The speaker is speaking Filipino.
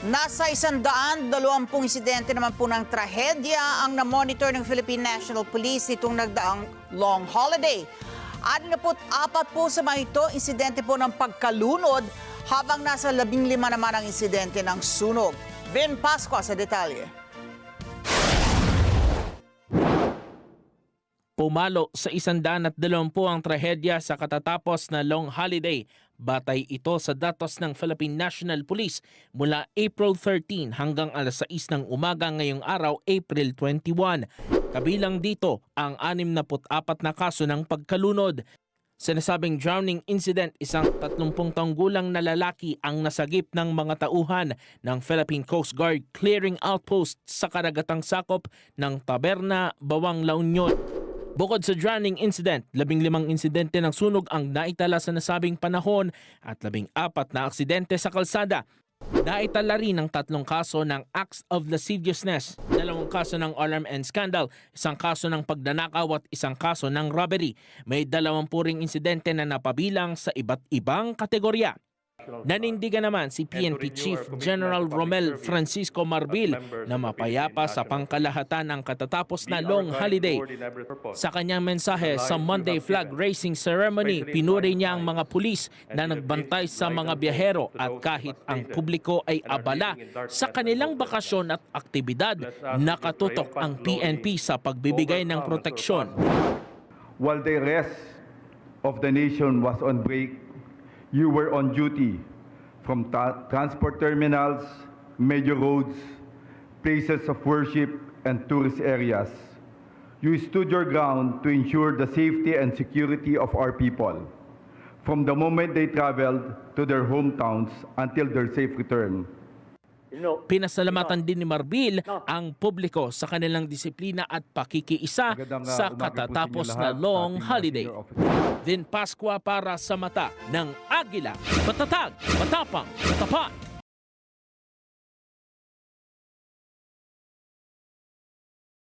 Nasa 120 insidente naman po ng trahedya ang na-monitor ng Philippine National Police itong nagdaang long holiday. 64 po sa mga ito, insidente po ng pagkalunod habang nasa 15 naman ang insidente ng sunog. Vin Pascua sa detalye. Pumalo sa 120 ang trahedya sa katatapos na long holiday. Batay ito sa datos ng Philippine National Police mula April 13 hanggang alas 6 ng umaga ngayong araw, April 21. Kabilang dito ang 64 na kaso ng pagkalunod. Sa nasabing drowning incident, isang 30 taong gulang na lalaki ang nasagip ng mga tauhan ng Philippine Coast Guard clearing outpost sa karagatang sakop ng Taberna, Bawang, La Union. Bukod sa drowning incident, 15 insidente ng sunog ang naitala sa nasabing panahon at 14 na aksidente sa kalsada. Naitala rin ng 3 kaso ng acts of lasciviousness, 2 kaso ng alarm and scandal, 1 kaso ng pagnanakaw at 1 kaso ng robbery. May 20 ring insidente na napabilang sa iba't ibang kategorya. Nanindigan naman si PNP Chief General Romel Francisco Marbil na mapayapa sa pangkalahatan ang katatapos na long holiday. Sa kanyang mensahe sa Monday Flag Raising Ceremony, pinuri niya ang mga pulis na nagbantay sa mga biyahero at kahit ang publiko ay abala sa kanilang bakasyon at aktibidad, nakatutok ang PNP sa pagbibigay ng proteksyon. While the rest of the nation was on break, you were on duty from transport terminals, major roads, places of worship, and tourist areas. You stood your ground to ensure the safety and security of our people, from the moment they traveled to their hometowns until their safe return. Pinasalamatan din ni Marbil ang publiko sa kanilang disiplina at pakikiisa sa katatapos na long holiday. Vin Pascua para sa mata ng Agila, matatag, matapang, tapat.